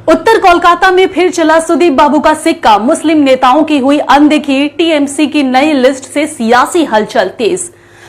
उत्तर कोलकाता में फिर चला सुदीप बाबू का सिक्का। मुस्लिम नेताओं की हुई अनदेखी। टीएमसी की नई लिस्ट से सियासी हलचल तेज।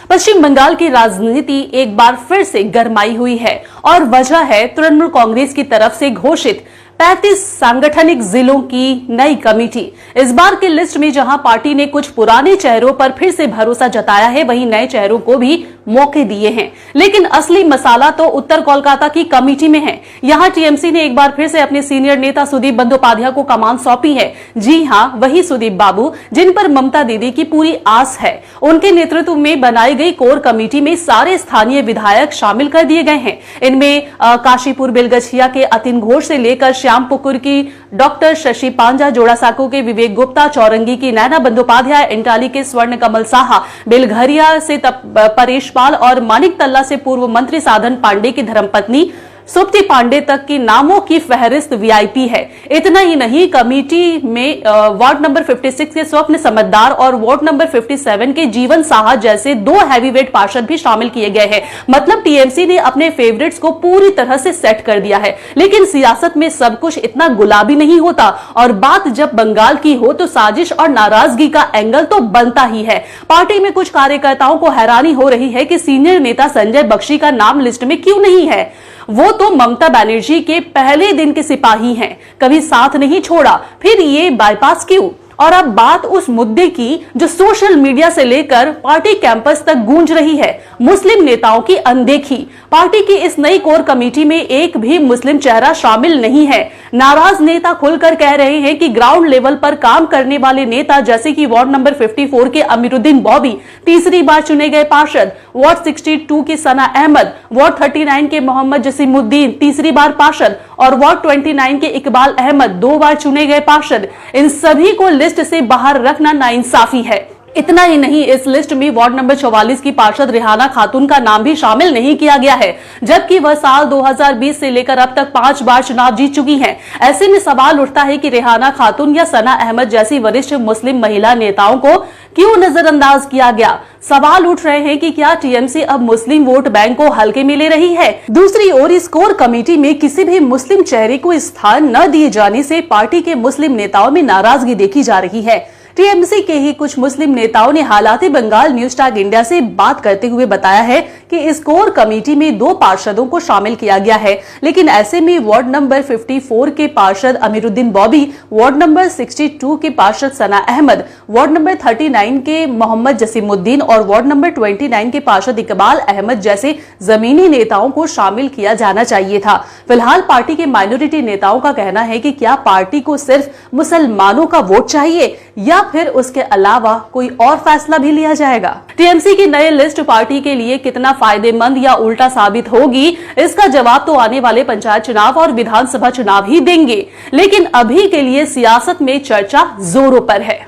पश्चिम बंगाल की राजनीति एक बार फिर से गरमाई हुई है और वजह है तृणमूल कांग्रेस की तरफ से घोषित 35 सांगठनिक जिलों की नई कमेटी। इस बार की लिस्ट में जहां पार्टी ने कुछ पुराने चेहरों पर फिर से भरोसा जताया है, वहीं नए चेहरों को भी मौके दिए हैं। लेकिन असली मसाला तो उत्तर कोलकाता की कमेटी में है। यहां टीएमसी ने एक बार फिर से अपने सीनियर नेता सुदीप बंदोपाध्याय को कमान सौंपी है। जी हां, वही सुदीप बाबू जिन पर ममता दीदी की पूरी आस है। उनके नेतृत्व में बनाई गई कोर कमेटी में सारे स्थानीय विधायक शामिल कर दिए गए हैं। इनमें काशीपुर बेलगछिया के अतिन घोष से लेकर श्यामपुकुर की डॉक्टर शशि पांजा, जोड़ासांको के विवेक गुप्ता, चौरंगी की नैना बंदोपाध्याय, इंटाली के स्वर्ण कमल साहा, बेलघरिया से परेश पाल और मानिक तल्ला से पूर्व मंत्री साधन पांडे की धर्मपत्नी सुप्ति पांडे तक की नामों की फहरिस्त वीआईपी है। इतना ही नहीं, कमेटी में वार्ड नंबर 56 के स्वप्न समझदार और वार्ड नंबर 57 के जीवन साहा जैसे 2 हैवीवेट पार्षद भी शामिल किए गए हैं। मतलब टीएमसी ने अपने फेवरेट्स को पूरी तरह से सेट कर दिया है। लेकिन सियासत में सब कुछ इतना गुलाबी नहीं होता और बात जब बंगाल की हो तो साजिश और नाराजगी का एंगल तो बनता ही है। पार्टी में कुछ कार्यकर्ताओं को हैरानी हो रही है कि सीनियर नेता संजय बख्शी का नाम लिस्ट में क्यों नहीं है। वो तो ममता बनर्जी के पहले दिन के सिपाही हैं, कभी साथ नहीं छोड़ा, फिर ये बाईपास क्यों। और अब बात उस मुद्दे की जो सोशल मीडिया से लेकर पार्टी कैंपस तक गूंज रही है, मुस्लिम नेताओं की अनदेखी। पार्टी की इस नई कोर कमेटी में एक भी मुस्लिम चेहरा शामिल नहीं है। नाराज नेता खुलकर कह रहे हैं कि ग्राउंड लेवल पर काम करने वाले नेता जैसे कि वार्ड नंबर 54 के अमीरुद्दीन बॉबी तीसरी बार चुने गए पार्षद, वार्ड 62 की सना अहमद, वार्ड 39 के मोहम्मद जसीमुद्दीन तीसरी बार पार्षद और वार्ड 29 के इकबाल अहमद 2 बार चुने गए पार्षद, इन सभी को लिस्ट से बाहर रखना नाइंसाफी है। इतना ही नहीं, इस लिस्ट में वार्ड नंबर 44 की पार्षद रेहाना खातून का नाम भी शामिल नहीं किया गया है, जबकि वह साल 2020 से लेकर अब तक 5 बार चुनाव जीत चुकी हैं। ऐसे में सवाल उठता है कि रेहाना खातून या सना अहमद जैसी वरिष्ठ मुस्लिम महिला नेताओं को क्यों नजरअंदाज किया गया। सवाल उठ रहे हैं कि क्या टीएमसी अब मुस्लिम वोट बैंक को हल्के में ले रही है। दूसरी ओर इस कोर कमेटी में किसी भी मुस्लिम चेहरे को स्थान न दिए जाने से पार्टी के मुस्लिम नेताओं में नाराजगी देखी जा रही है। टीएमसी के ही कुछ मुस्लिम नेताओं ने हालात बंगाल न्यूज टैग इंडिया से बात करते हुए बताया है कि इस कोर कमेटी में 2 पार्षदों को शामिल किया गया है, लेकिन ऐसे में वार्ड नंबर 54 के पार्षद अमीरुद्दीन बॉबी, वार्ड नंबर 62 के पार्षद सना अहमद, वार्ड नंबर 39 के मोहम्मद जसीमुद्दीन और वार्ड नंबर 29 के पार्षद इकबाल अहमद जैसे जमीनी नेताओं को शामिल किया जाना चाहिए था। फिलहाल पार्टी के माइनॉरिटी नेताओं का कहना है कि क्या पार्टी को सिर्फ मुसलमानों का वोट चाहिए या फिर उसके अलावा कोई और फैसला भी लिया जाएगा। टीएमसी की नई लिस्ट पार्टी के लिए कितना फायदेमंद या उल्टा साबित होगी, इसका जवाब तो आने वाले पंचायत चुनाव और विधानसभा चुनाव ही देंगे। लेकिन अभी के लिए सियासत में चर्चा जोरों पर है।